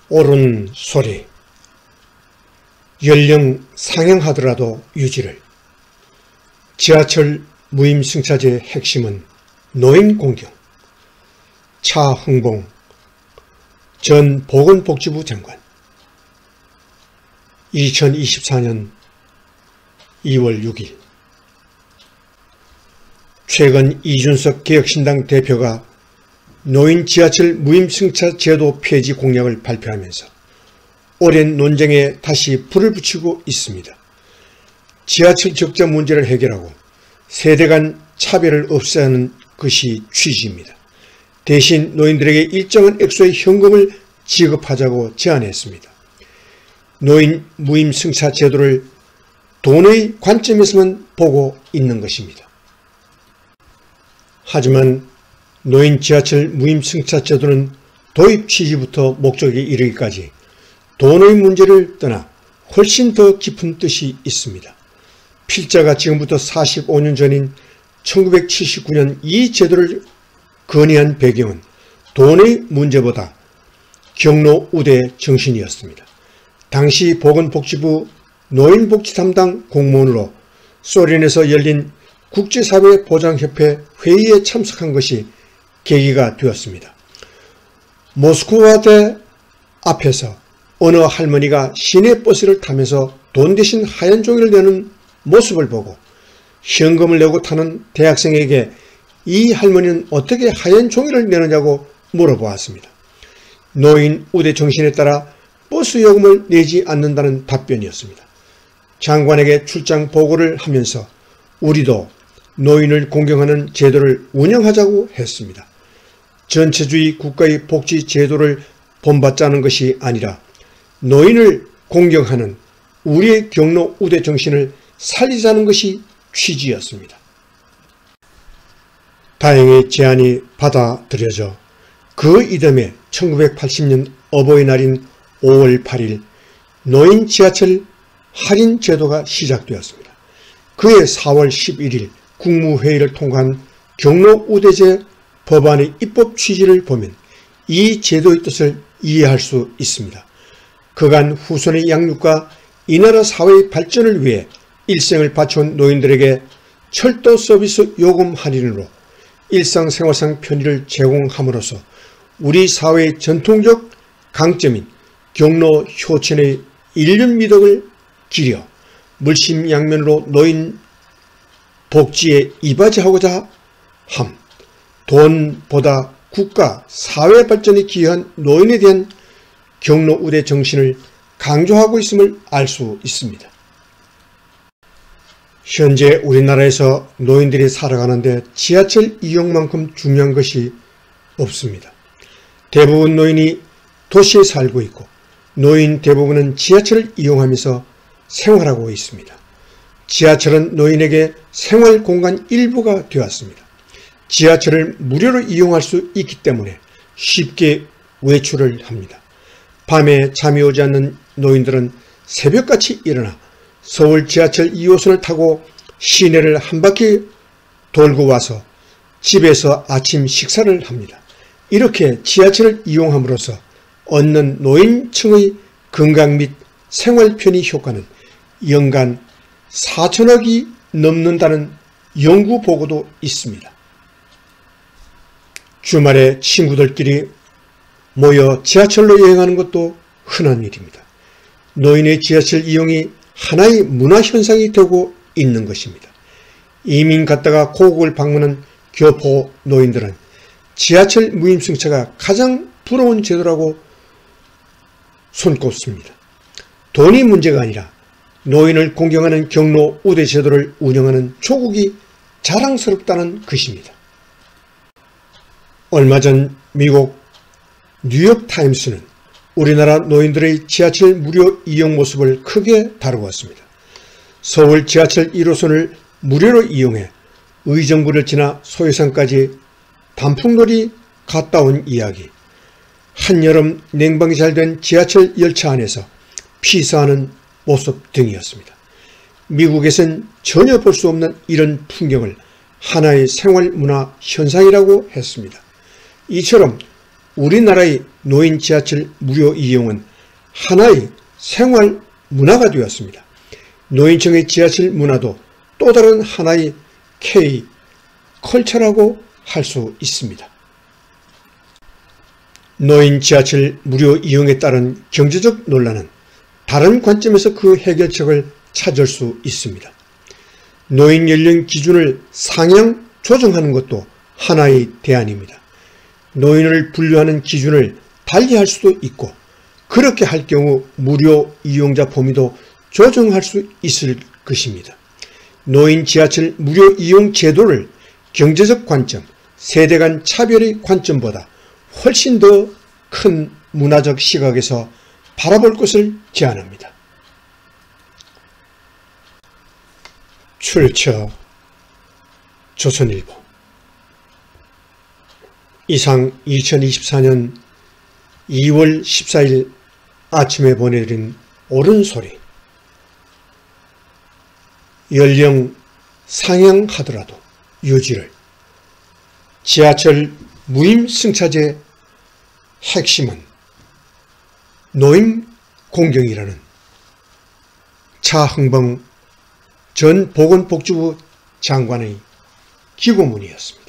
옳은 소리. 연령 상향하더라도 유지를. 지하철 무임승차제의 핵심은 노인 공경. 차흥봉 전 보건복지부 장관. 2024년 2월 6일. 최근 이준석 개혁신당 대표가 노인 지하철 무임승차 제도 폐지 공약을 발표하면서 오랜 논쟁에 다시 불을 붙이고 있습니다. 지하철 적자 문제를 해결하고 세대 간 차별을 없애야 하는 것이 취지입니다. 대신 노인들에게 일정한 액수의 현금을 지급하자고 제안했습니다. 노인 무임승차 제도를 돈의 관점에서만 보고 있는 것입니다. 하지만 노인 지하철 무임승차 제도는 도입 취지부터 목적에 이르기까지 돈의 문제를 떠나 훨씬 더 깊은 뜻이 있습니다. 필자가 지금부터 45년 전인 1979년 이 제도를 건의한 배경은 돈의 문제보다 경로 우대 정신이었습니다. 당시 보건복지부 노인복지 담당 공무원으로 소련에서 열린 국제사회보장협회 회의에 참석한 것이 계기가 되었습니다. 모스크바대 앞에서 어느 할머니가 시내버스를 타면서 돈 대신 하얀 종이를 내는 모습을 보고 현금을 내고 타는 대학생에게 이 할머니는 어떻게 하얀 종이를 내느냐고 물어보았습니다. 노인 우대 정신에 따라 버스 요금을 내지 않는다는 답변이었습니다. 장관에게 출장 보고를 하면서 우리도 노인을 공경하는 제도를 운영하자고 했습니다. 전체주의 국가의 복지 제도를 본받자는 것이 아니라 노인을 공경하는 우리의 경로 우대 정신을 살리자는 것이 취지였습니다. 다행히 제안이 받아들여져 그 이듬해 1980년 어버이날인 5월 8일 노인 지하철 할인 제도가 시작되었습니다. 그해 4월 11일 국무회의를 통과한 경로 우대제 법안의 입법 취지를 보면 이 제도의 뜻을 이해할 수 있습니다. 그간 후손의 양육과 이 나라 사회의 발전을 위해 일생을 바쳐온 노인들에게 철도 서비스 요금 할인으로 일상생활상 편의를 제공함으로써 우리 사회의 전통적 강점인 경로 효천의 인륜 미덕을 기려 물심양면으로 노인 복지에 이바지하고자 함. 돈보다 국가, 사회 발전에 기여한 노인에 대한 경로 우대 정신을 강조하고 있음을 알 수 있습니다. 현재 우리나라에서 노인들이 살아가는데 지하철 이용만큼 중요한 것이 없습니다. 대부분 노인이 도시에 살고 있고 노인 대부분은 지하철을 이용하면서 생활하고 있습니다. 지하철은 노인에게 생활 공간 일부가 되었습니다. 지하철을 무료로 이용할 수 있기 때문에 쉽게 외출을 합니다. 밤에 잠이 오지 않는 노인들은 새벽같이 일어나 서울 지하철 2호선을 타고 시내를 한 바퀴 돌고 와서 집에서 아침 식사를 합니다. 이렇게 지하철을 이용함으로써 얻는 노인층의 건강 및 생활 편의 효과는 연간 4천억이 넘는다는 연구 보고도 있습니다. 주말에 친구들끼리 모여 지하철로 여행하는 것도 흔한 일입니다. 노인의 지하철 이용이 하나의 문화현상이 되고 있는 것입니다. 이민 갔다가 고국을 방문한 교포 노인들은 지하철 무임승차가 가장 부러운 제도라고 손꼽습니다. 돈이 문제가 아니라 노인을 공경하는 경로 우대 제도를 운영하는 조국이 자랑스럽다는 것입니다. 얼마 전 미국 뉴욕타임스는 우리나라 노인들의 지하철 무료 이용 모습을 크게 다루었습니다. 서울 지하철 1호선을 무료로 이용해 의정부를 지나 소요산까지 단풍놀이 갔다 온 이야기, 한여름 냉방이 잘 된 지하철 열차 안에서 피서하는 모습 등이었습니다. 미국에선 전혀 볼 수 없는 이런 풍경을 하나의 생활문화 현상이라고 했습니다. 이처럼 우리나라의 노인 지하철 무료 이용은 하나의 생활 문화가 되었습니다. 노인층의 지하철 문화도 또 다른 하나의 K-컬처라고 할 수 있습니다. 노인 지하철 무료 이용에 따른 경제적 논란은 다른 관점에서 그 해결책을 찾을 수 있습니다. 노인 연령 기준을 상향 조정하는 것도 하나의 대안입니다. 노인을 분류하는 기준을 달리할 수도 있고, 그렇게 할 경우 무료 이용자 범위도 조정할 수 있을 것입니다. 노인 지하철 무료 이용 제도를 경제적 관점, 세대 간 차별의 관점보다 훨씬 더 큰 문화적 시각에서 바라볼 것을 제안합니다. 출처 조선일보. 이상 2024년 2월 14일 아침에 보내드린 옳은 소리. 연령 상향하더라도 유지를. 지하철 무임 승차제 핵심은 노인 공경이라는 차흥봉 전 보건복지부 장관의 기고문이었습니다.